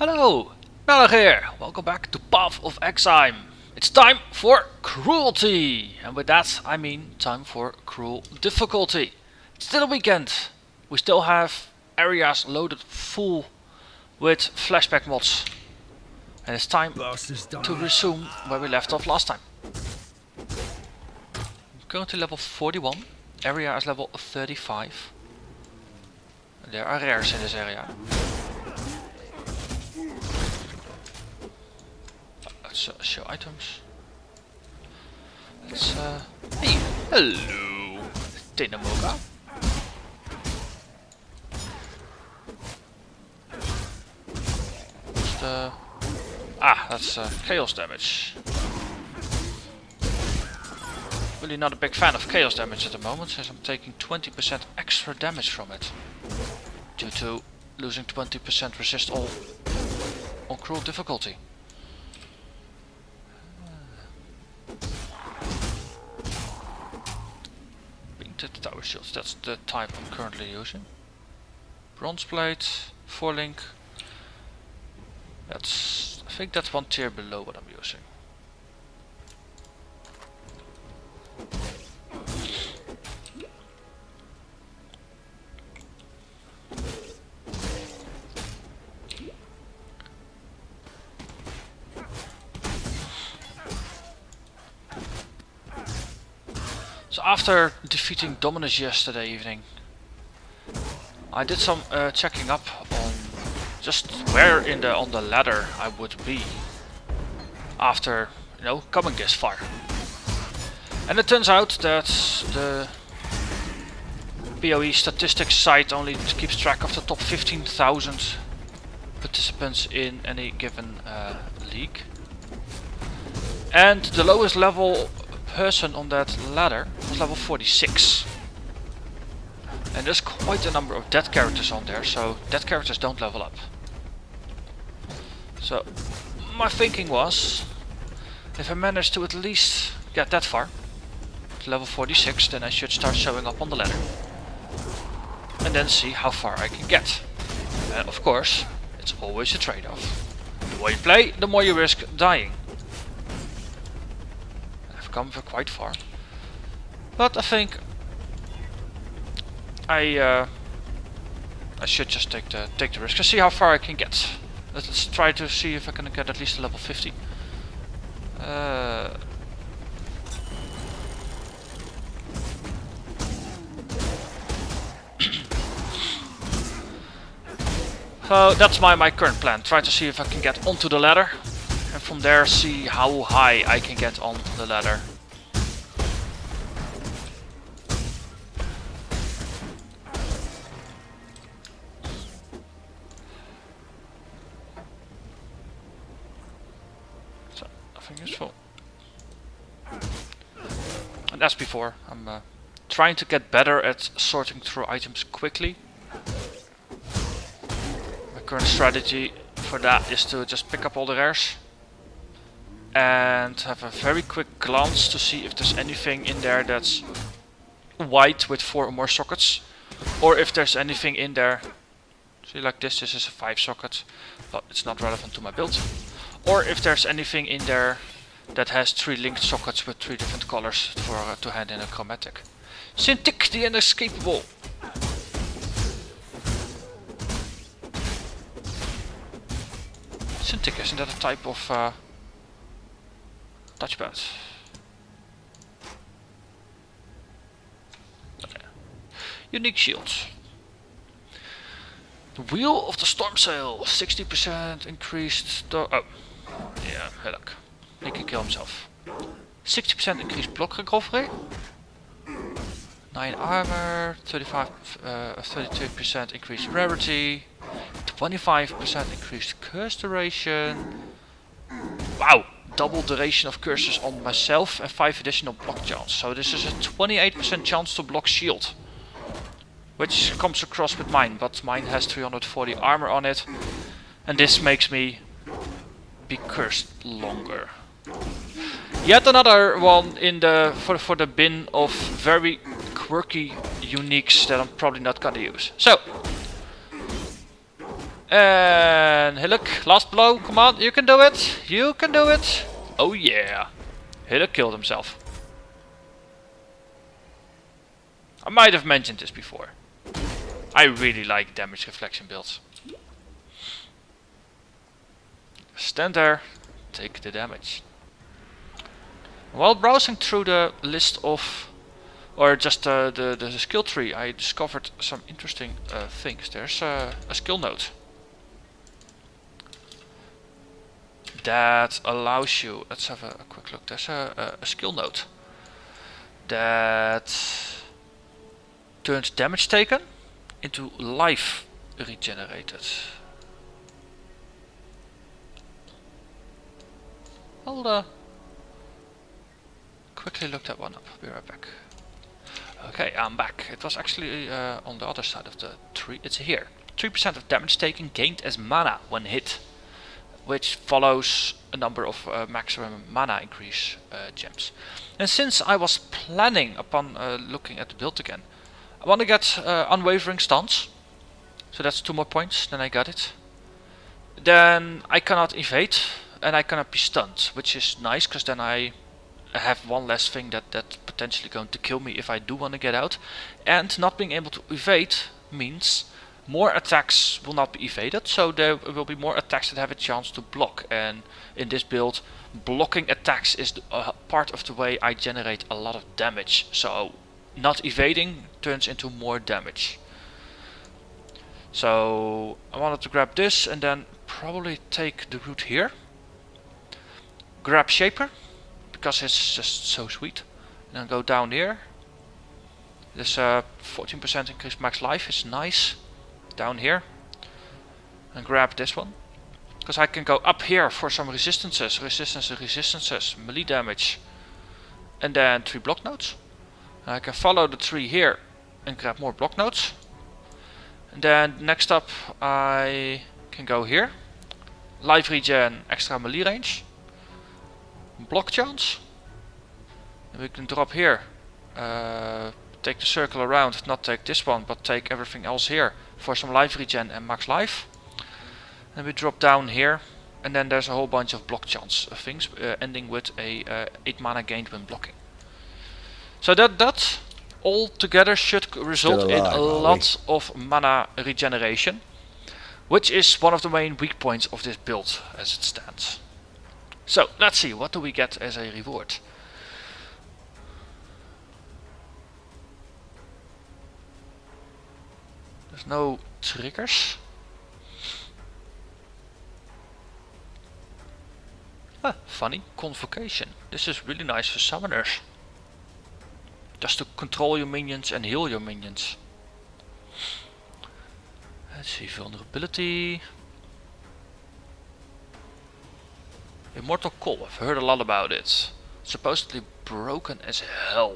Hello, Narnach here. Welcome back to Path of Exile. It's time for cruelty, and with that I mean time for cruel difficulty. It's still a weekend. We still have areas loaded full with flashback mods, and it's time to resume where we left off last time. I'm currently level 41. Area is level 35. There are rares in this area. Let's show items. Let's hey, hello, Dinamoga. What's the that's chaos damage. Really not a big fan of chaos damage at the moment, since I'm taking 20% extra damage from it due to losing 20% resist all on cruel difficulty. Painted tower shields, that's the type I'm currently using. Bronze plate, 4-link. I think that's one tier below what I'm using. So after defeating Dominus yesterday evening, I did some checking up on just where on the ladder I would be after, coming this far. And it turns out that the PoE statistics site only keeps track of the top 15,000 participants in any given league. And the lowest level person on that ladder was level 46. And there's quite a number of dead characters on there, so dead characters don't level up. So my thinking was, if I manage to at least get that far, to level 46, then I should start showing up on the ladder. And then see how far I can get. And of course, it's always a trade-off. The more you play, the more you risk dying. I've come quite far. But I think I should just take the risk and see how far I can get. Let's try to see if I can get at least a level 50. So that's my current plan. Try to see if I can get onto the ladder, and from there see how high I can get on the ladder. So nothing useful. And as before, I'm trying to get better at sorting through items quickly. Current strategy for that is to just pick up all the rares and have a very quick glance to see if there's anything in there that's white with 4 or more sockets, or if there's anything in there, see like this is a 5 socket, but it's not relevant to my build, or if there's anything in there that has 3 linked sockets with 3 different colors for to hand in a chromatic. Syntic the inescapable. Syntic, isn't that a type of touchpad? Okay. Unique shields. The wheel of the storm sail, 60% increased. Oh, yeah, look. He can kill himself. 60% increased block recovery. 9 armor, 32% increased rarity. 25% increased curse duration. Wow! Double duration of curses on myself and 5 additional block chance. So this is a 28% chance to block shield. Which comes across with mine, but mine has 340 armor on it. And this makes me be cursed longer. Yet another one in the for the bin of very quirky uniques that I'm probably not gonna use. So And Hillock, last blow, come on, you can do it, you can do it. Oh yeah, Hillock killed himself. I might have mentioned this before. I really like damage reflection builds. Stand there, take the damage. While browsing through the list of, or just the skill tree, I discovered some interesting things. There's a skill note that allows you, let's have a quick look, there's a skill note that turns damage taken into life regenerated. I'll quickly look that one up, be right back. Okay, I'm back. It was actually on the other side of the tree. It's here. 3% of damage taken gained as mana when hit, which follows a number of maximum mana increase gems. And since I was planning upon looking at the build again, I want to get unwavering stance. So that's 2 more points, then I got it. Then I cannot evade and I cannot be stunned, which is nice because then I have one less thing that's potentially going to kill me if I do want to get out. And not being able to evade means more attacks will not be evaded, so there will be more attacks that have a chance to block. And in this build, blocking attacks is part of the way I generate a lot of damage. So not evading turns into more damage. So I wanted to grab this and then probably take the route here. Grab Shaper, because it's just so sweet. And then go down here. This 14% increased max life is nice. Down here. And grab this one. Because I can go up here for some resistances, melee damage. And then 3 block nodes. And I can follow the tree here and grab more block nodes. And then next up I can go here. Life regen, extra melee range. Block chance. And we can drop here. Take the circle around, not take this one, but take everything else here for some life regen and max life. And we drop down here. And then there's a whole bunch of block chance things, ending with a 8 mana gained when blocking. So that all together should result in a lot of mana regeneration, which is one of the main weak points of this build as it stands. So let's see, what do we get as a reward? There's no triggers. Funny, Convocation. This is really nice for summoners. Just to control your minions and heal your minions. Let's see, vulnerability. Immortal Call, I've heard a lot about it. Supposedly broken as hell.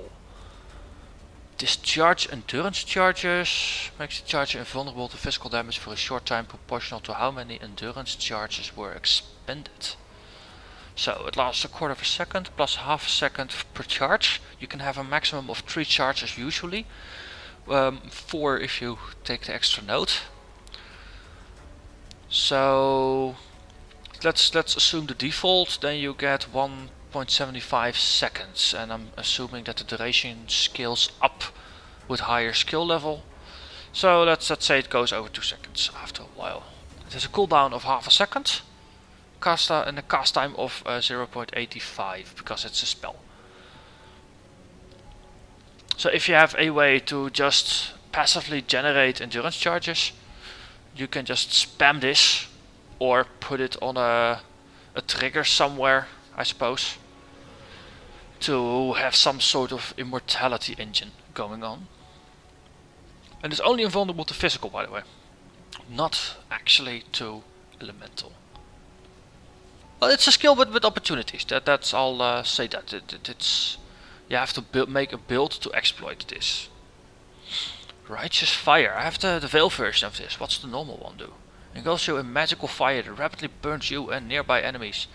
Discharge endurance charges. Makes the charger invulnerable to physical damage for a short time proportional to how many endurance charges were expended. So it lasts a quarter of a second plus half a second per charge. You can have a maximum of 3 charges usually. 4 if you take the extra node. So let's assume the default, then you get 1.75 seconds, and I'm assuming that the duration scales up with higher skill level. So let's say it goes over 2 seconds after a while. It has a cooldown of half a second. And a cast time of 0.85 because it's a spell. So if you have a way to just passively generate endurance charges, you can just spam this or put it on a trigger somewhere, I suppose, to have some sort of immortality engine going on. And it's only invulnerable to physical, by the way, not actually to elemental. Well, it's a skill with opportunities. That's I'll say that it's you have to make a build to exploit this. Righteous Fire. I have the Veil version of this. What's the normal one do? Engulfs you in magical fire that rapidly burns you and nearby enemies.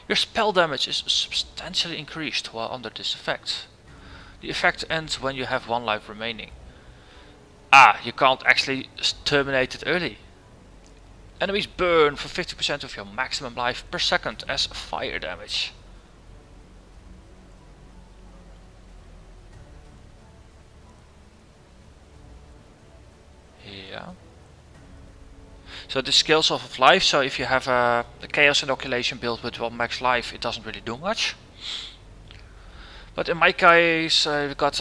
Your spell damage is substantially increased while under this effect. The effect ends when you have 1 life remaining. You can't actually terminate it early. Enemies burn for 50% of your maximum life per second as fire damage. Yeah. So the scales of life, so if you have a chaos inoculation build with 1 max life, it doesn't really do much. But in my case, I've got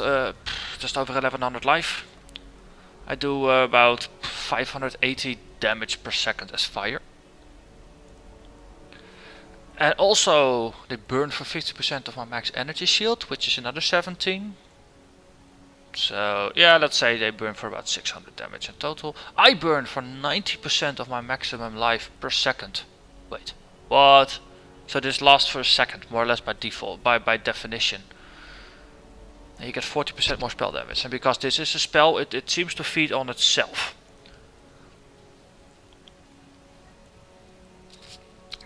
just over 1100 life. I do about 580 damage per second as fire. And also, they burn for 50% of my max energy shield, which is another 17. So, yeah, let's say they burn for about 600 damage in total. I burn for 90% of my maximum life per second. Wait, what? So this lasts for a second, more or less by default, by definition. And you get 40% more spell damage. And because this is a spell, it seems to feed on itself.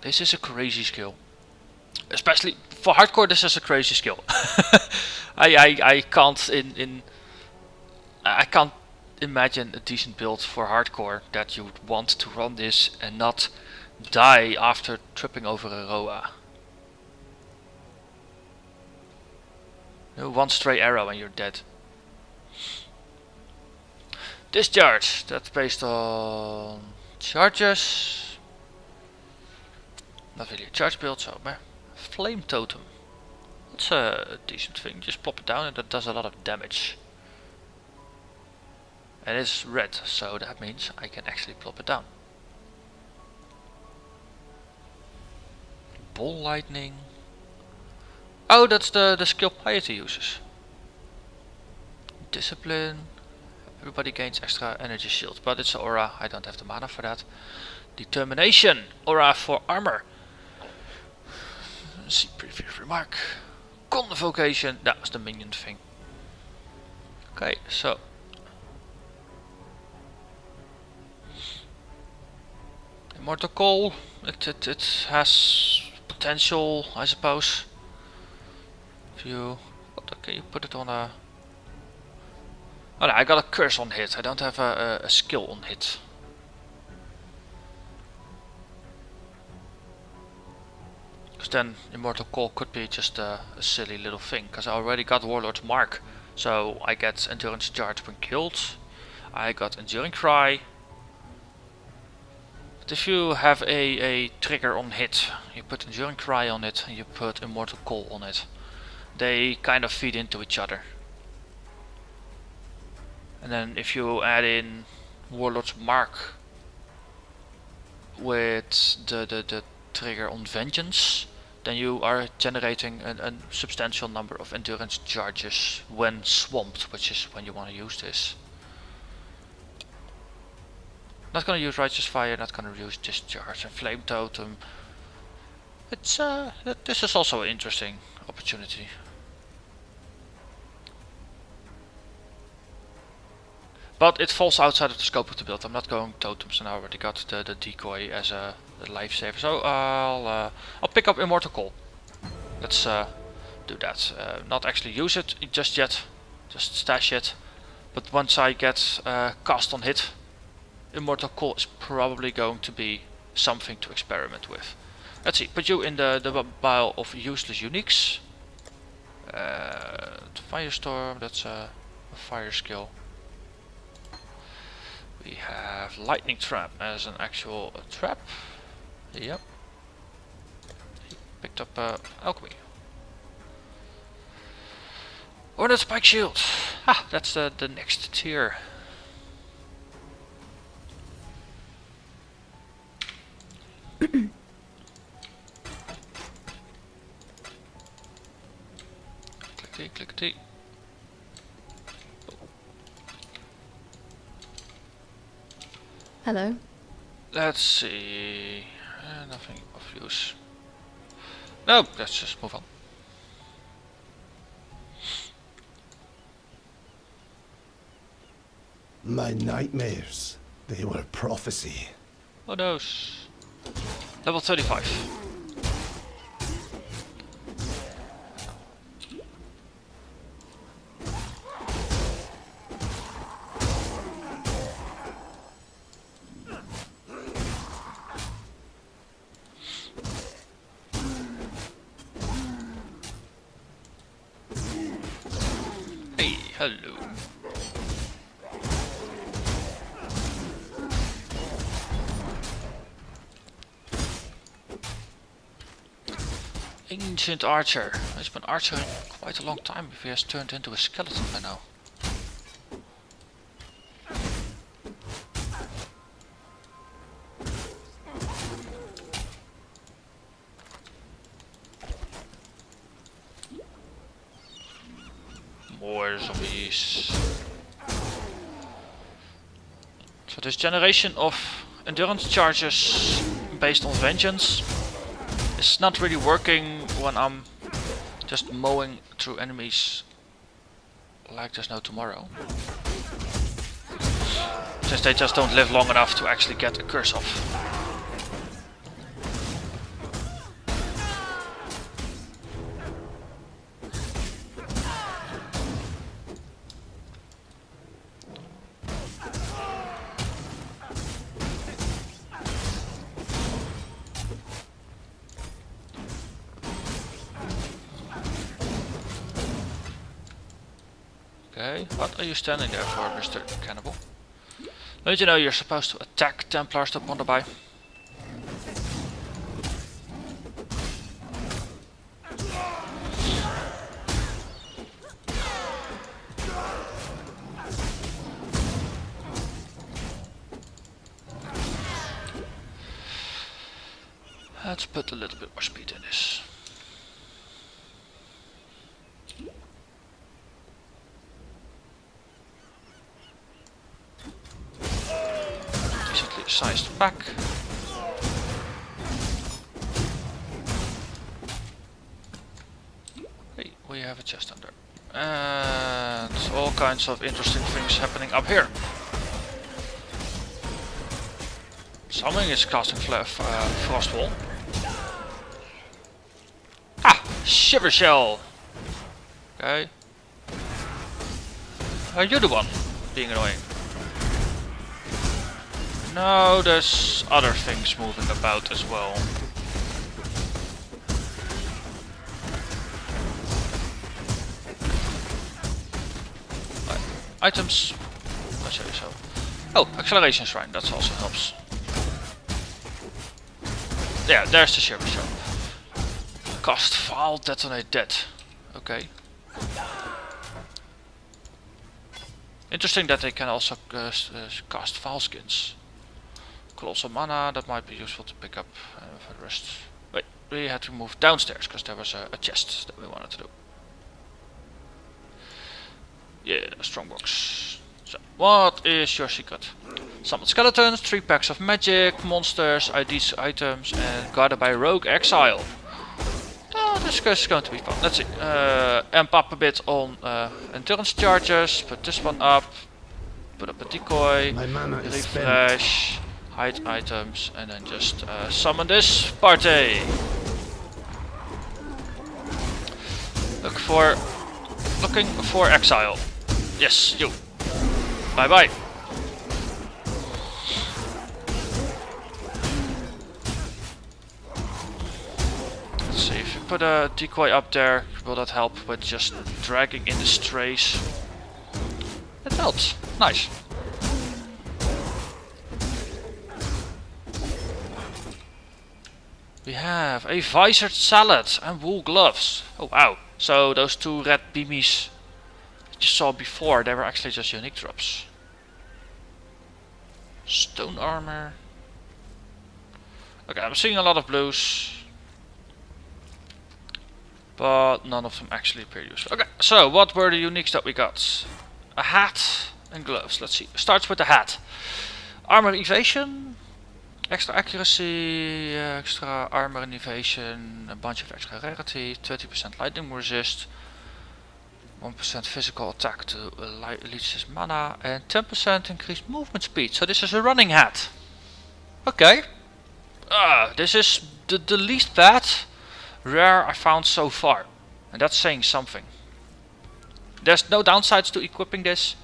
This is a crazy skill. Especially for hardcore, this is a crazy skill. I can't imagine a decent build for hardcore that you would want to run this and not die after tripping over a Roa. One stray arrow and you're dead. Discharge, that's based on charges. Not really a charge build, so flame totem. That's a decent thing, just plop it down and that does a lot of damage. And it's red, so that means I can actually plop it down. Ball lightning. Oh, that's the skill Piety uses. Discipline. Everybody gains extra energy shield, but it's an aura. I don't have the mana for that. Determination. Aura for armor. See previous remark. Convocation. That was the minion thing. Okay, so. Immortal Call. It has potential, I suppose. If you, okay, you put it on a. Oh no, I got a curse on hit. I don't have a skill on hit. Because then Immortal Call could be just a silly little thing. Because I already got Warlord's Mark, so I get Endurance Charge when killed. I got Enduring Cry. But if you have a trigger on hit, you put Enduring Cry on it and you put Immortal Call on it. They kind of feed into each other. And then if you add in Warlord's Mark with the trigger on Vengeance, then you are generating a substantial number of endurance charges when swamped, which is when you want to use this. Not gonna use Righteous Fire, not gonna use Discharge and Flame Totem. It's this is also an interesting opportunity. But it falls outside of the scope of the build. I'm not going totems, and I already got the decoy as a lifesaver. So I'll pick up Immortal Call. Let's do that. Not actually use it just yet. Just stash it. But once I get cast on hit, Immortal Call is probably going to be something to experiment with. Let's see. Put you in the pile of useless uniques. Firestorm. That's a fire skill. We have Lightning Trap as an actual trap. Yep. Picked up Alchemy. Hornet Spike Shield. Ah, that's the next tier. Click click T. Hello. Let's see. Nothing of use. No, let's just move on. My nightmares, they were prophecy. Oh those. Level 35. Hello. Ancient archer. He's been archering quite a long time if he has turned into a skeleton by now. More zombies. So this generation of endurance charges based on vengeance is not really working when I'm just mowing through enemies like there's no tomorrow. Since they just don't live long enough to actually get a curse off. Okay, what are you standing there for, Mr. Cannibal? Don't you know you're supposed to attack Templars that wander by? Let's put a little bit more speed in this. Decently sized pack. Hey, we have a chest under. And all kinds of interesting things happening up here. Something is casting frost wall. Ah! Shiver shell! Okay. Are you the one being annoying? No, there's other things moving about as well. Items. I'll show you so. Oh, acceleration shrine, that also helps. Yeah, there's the shiver shell. Cast file, detonate dead. Okay. Interesting that they can also cast file skins. Colossal mana, that might be useful to pick up for the rest. Wait, we had to move downstairs because there was a chest that we wanted to do. Yeah, strongbox. So, what is your secret? Summoned skeletons, 3 packs of magic, monsters, IDs, items, and guarded by rogue exile. Oh, this is going to be fun. Let's see. Amp up a bit on endurance charges. Put this one up. Put up a decoy. Refresh. Hide items. And then just summon this party. Looking for exile. Yes, you. Bye bye. Let's see, if you put a decoy up there, will that help with just dragging in the strays? It helps. Nice. We have a visored salad and wool gloves. Oh wow. So those 2 red beamies that you saw before, they were actually just unique drops. Stone armor. Okay, I'm seeing a lot of blues. But none of them actually appear useful. Okay, so what were the uniques that we got? A hat and gloves. Let's see. Starts with the hat. Armor evasion. Extra accuracy, extra armor and evasion, a bunch of extra rarity, 20% lightning resist, 1% physical attack to leech his mana, and 10% increased movement speed. So this is a running hat. Okay. This is the least bad rare I found so far. And that's saying something. There's no downsides to equipping this.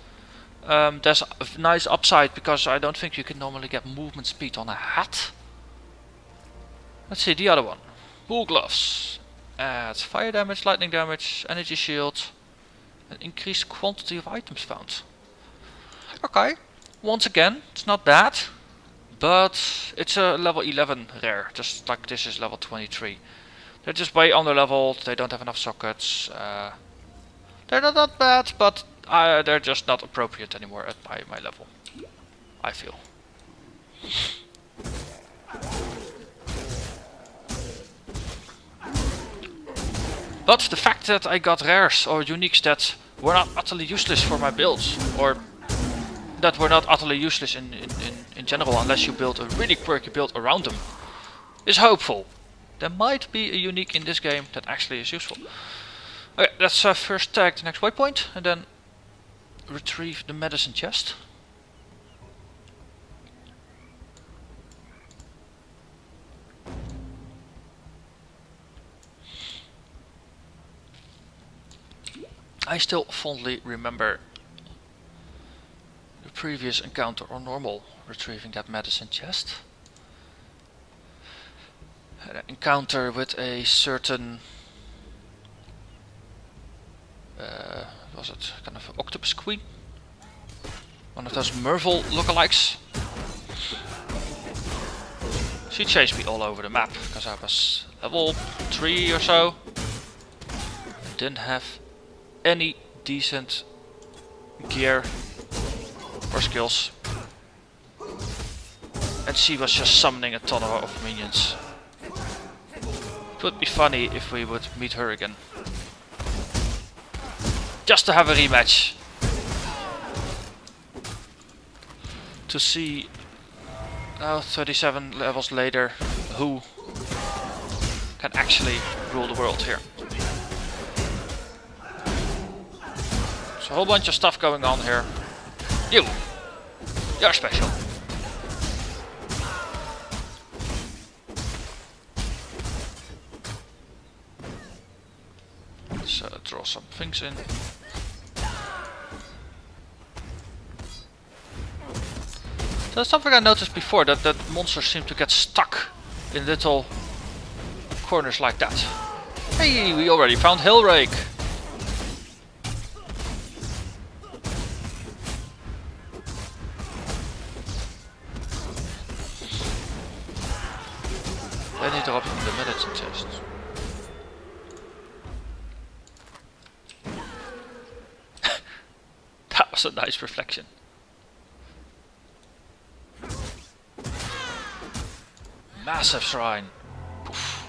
There's a nice upside because I don't think you can normally get movement speed on a hat. Let's see the other one. Wool gloves. Adds fire damage, lightning damage, energy shield, An increased quantity of items found. Okay, once again, it's not bad, but it's a level 11 rare, just like this is level 23. They're just way under leveled, they don't have enough sockets. They're not that bad, but they're just not appropriate anymore at my level, I feel. But the fact that I got rares or uniques that were not utterly useless for my builds, or that were not utterly useless in general unless you build a really quirky build around them, is hopeful. There might be a unique in this game that actually is useful. Okay, let's first tag the next waypoint and then retrieve the medicine chest. I still fondly remember the previous encounter on normal, retrieving that medicine chest. An encounter with a certain, was it kind of octopus queen? One of those Merval lookalikes. She chased me all over the map because I was level 3 or so. I didn't have any decent gear or skills, and she was just summoning a ton of minions. It would be funny if we would meet her again, just to have a rematch, to see 37 levels later who can actually rule the world here. There's a whole bunch of stuff going on here. You're special. Let's draw some things in. So that's something I noticed before, that monsters seem to get stuck in little corners like that. Hey, we already found Hillrake. Then he dropped the medicine chest. That was a nice reflection. Massive shrine. Poof.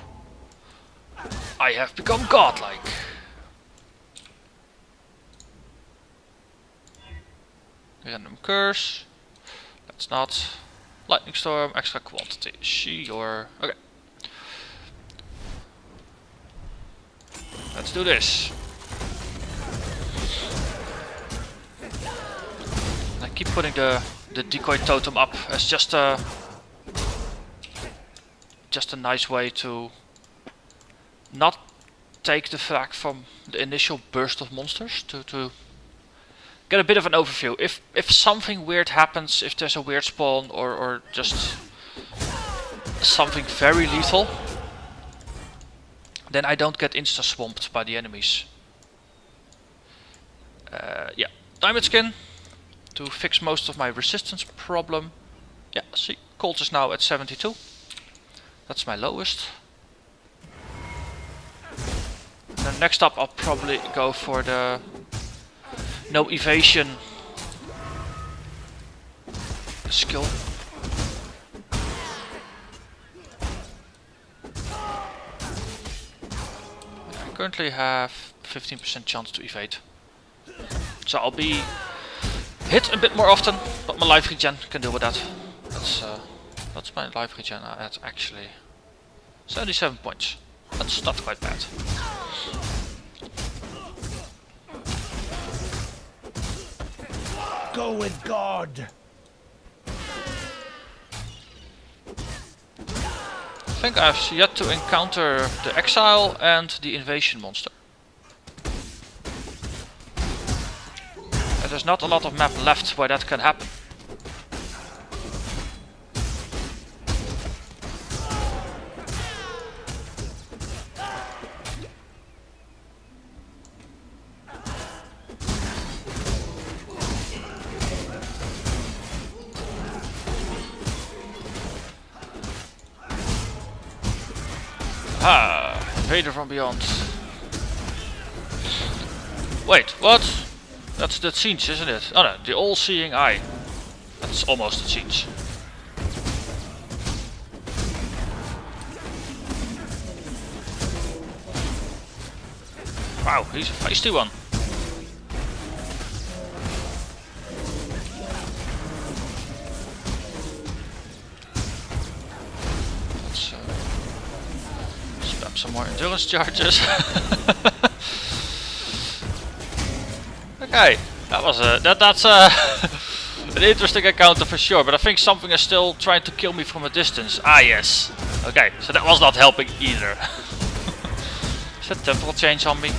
I have become godlike. Random curse. Let's not. Lightning storm, extra quantity. Sure. Okay. Let's do this. I keep putting the decoy totem up as just a nice way to not take the flak from the initial burst of monsters, to get a bit of an overview. If something weird happens, if there's a weird spawn or just something very lethal, then I don't get insta swamped by the enemies. Yeah, diamond skin to fix most of my resistance problem. Yeah, see, Colt is now at 72. That's my lowest. Then next up I'll probably go for the no evasion skill. I currently have 15% chance to evade, so I'll be hit a bit more often, but my life regen can deal with that. That's my life regen at actually 77 points. That's not quite bad. Go with God. I think I've yet to encounter the Exile and the invasion monster. And there's not a lot of map left where that can happen. Aha! Invader from beyond. Wait, what? That's the Siege, isn't it? Oh no, the all-seeing eye. That's almost the Siege. Wow, he's a feisty one. Let's spam some more endurance charges. Okay, that was that's an interesting encounter for sure. But I think something is still trying to kill me from a distance. Ah yes. Okay, so that was not helping either. Is that temporal change on me?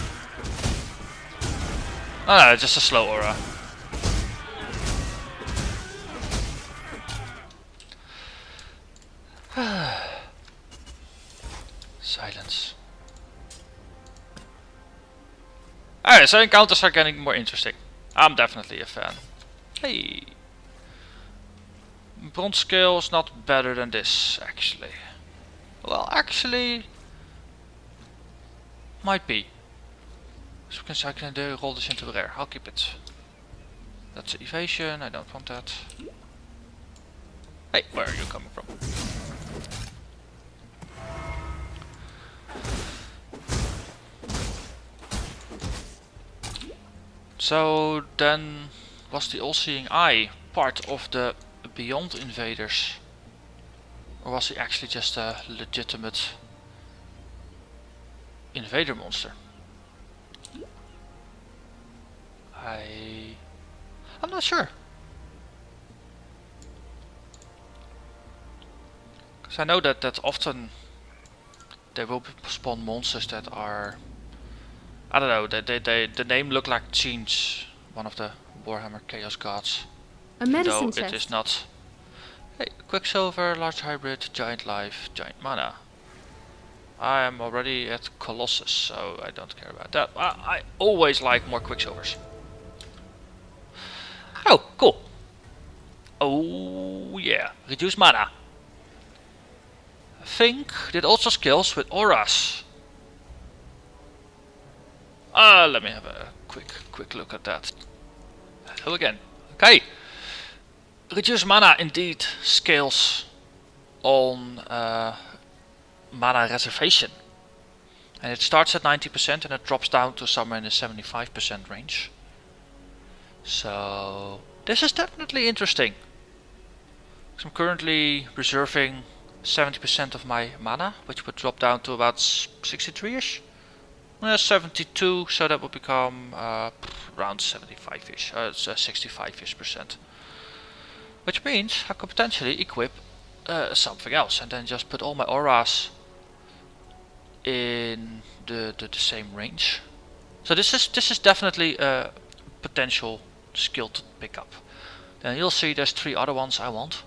Oh no, just a slow aura. Silence. Alright, so encounters are getting more interesting. I'm definitely a fan. Hey! Bronze scale is not better than this, actually. Well, actually... might be. So I can roll this into rare. I'll keep it. That's evasion, I don't want that. Hey, where are you coming from? So then was the all-seeing eye part of the Beyond invaders? Or was he actually just a legitimate invader monster? I'm not sure. Because I know that often they will spawn monsters that are, I don't know, the name look like Tzeentch, one of the Warhammer Chaos Gods. A medicine Though it is not. Hey, Quicksilver, large hybrid, giant life, giant mana. I am already at Colossus, so I don't care about that. I always like more Quicksilvers. Oh, cool. Oh yeah, reduce mana. Think did also skills with auras. Let me have a quick look at that. Hello again. Okay. Reduce mana indeed scales on mana reservation. And it starts at 90% and it drops down to somewhere in the 75% range. So this is definitely interesting. I'm currently reserving 70% of my mana, which would drop down to about 63ish. 72, so that would become around 75ish, 65ish percent. Which means I could potentially equip something else and then just put all my auras in the same range. So this is definitely a potential skill to pick up. Then you'll see there's 3 other ones I want.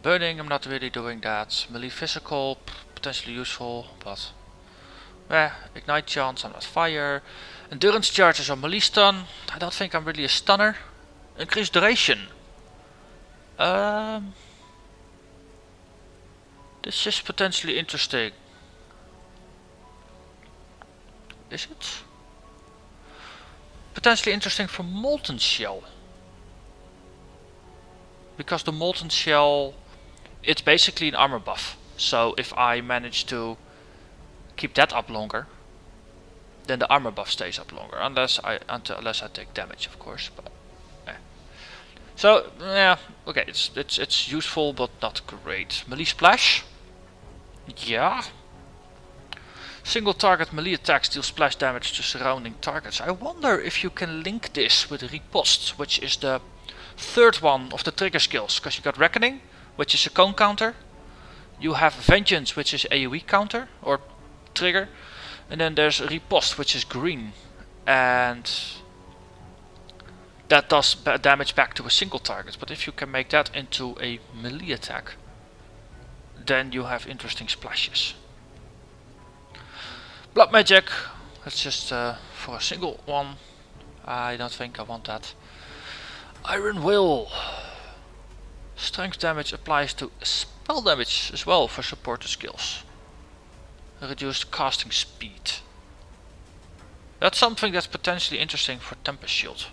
Burning, I'm not really doing that. Melee physical, potentially useful, but ignite chance, I'm not fire. Endurance charges on melee stun. I don't think I'm really a stunner. Increased duration. This is potentially interesting. Is it? Potentially interesting for Molten Shell. Because the Molten Shell, it's basically an armor buff. So if I manage to keep that up longer, then the armor buff stays up longer. Unless I take damage, of course. But so yeah, okay, it's useful but not great. Melee splash. Yeah. Single target melee attacks deal splash damage to surrounding targets. I wonder if you can link this with Riposte, which is the third one of the trigger skills. Because you got Reckoning, which is a cone counter. You have Vengeance, which is AoE counter or trigger. And then there's Riposte, which is green. And that does damage back to a single target. But if you can make that into a melee attack, then you have interesting splashes. Blood magic, that's just for a single one. I don't think I want that. Iron Will. Strength damage applies to spell damage as well for supported skills. Reduced casting speed. That's something that's potentially interesting for Tempest Shield.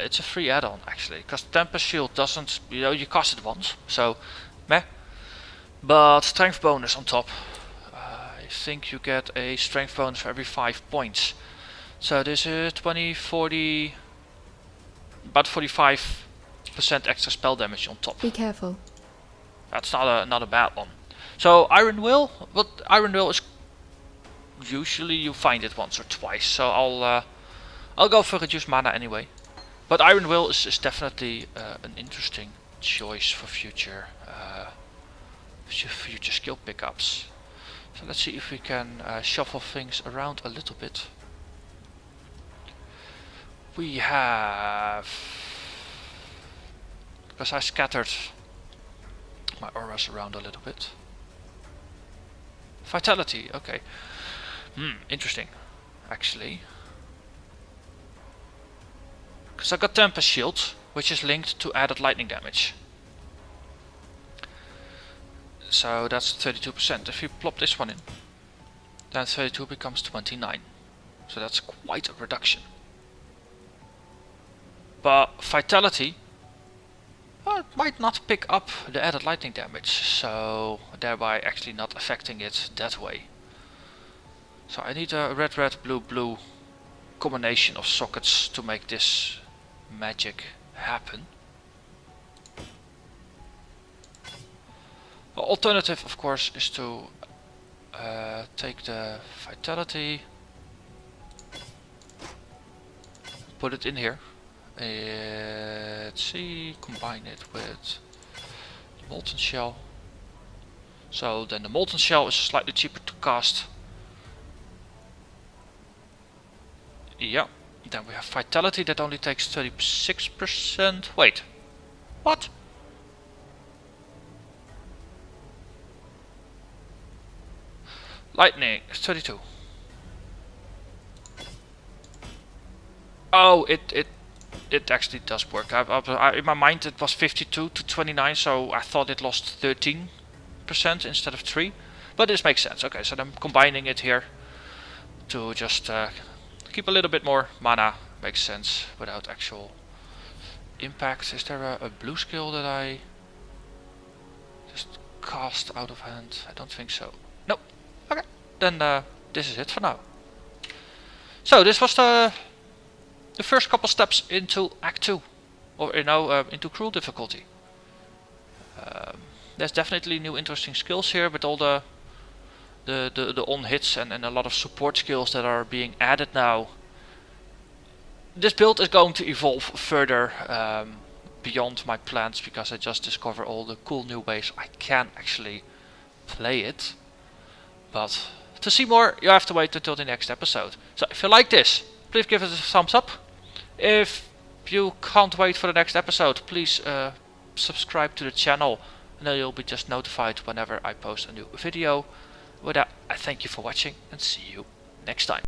It's a free add-on actually, because Tempest Shield doesn't, you cast it once, so meh. But strength bonus on top. I think you get a strength bonus for every 5 points. So this is 20, 40, about 45% extra spell damage on top. Be careful. That's not a bad one. So Iron Will, but Iron Will is usually you find it once or twice. So I'll go for reduced mana anyway. But Iron Will is definitely an interesting choice for future skill pickups. So let's see if we can shuffle things around a little bit. We have, because I scattered my auras around a little bit. Vitality, okay. Interesting, actually. Because I got Tempest Shield, which is linked to added lightning damage. So that's 32%. If you plop this one in, then 32 becomes 29. So that's quite a reduction. But Vitality might not pick up the added lightning damage, so thereby actually not affecting it that way. So I need a red, red, blue, blue combination of sockets to make this magic happen. The alternative, of course, is to take the Vitality, put it in here. Let's see, combine it with the Molten Shell. So then the Molten Shell is slightly cheaper to cast. Yeah, then we have Vitality that only takes 36%. Wait, what? Lightning, 32. Oh, it actually does work. In my mind it was 52 to 29, so I thought it lost 13% instead of 3. But this makes sense. Okay, so I'm combining it here to just keep a little bit more mana. Makes sense without actual impact. Is there a blue skill that I just cast out of hand? I don't think so. Nope. Okay, then this is it for now. So this was the first couple steps into Act 2, or into Cruel difficulty. There's definitely new interesting skills here with all the on hits and a lot of support skills that are being added now. This build is going to evolve further beyond my plans, because I just discovered all the cool new ways I can actually play it. But to see more, you have to wait until the next episode. So if you like this, please give it a thumbs up. If you can't wait for the next episode, please subscribe to the channel, and then you'll be just notified whenever I post a new video. With that, I thank you for watching and see you next time.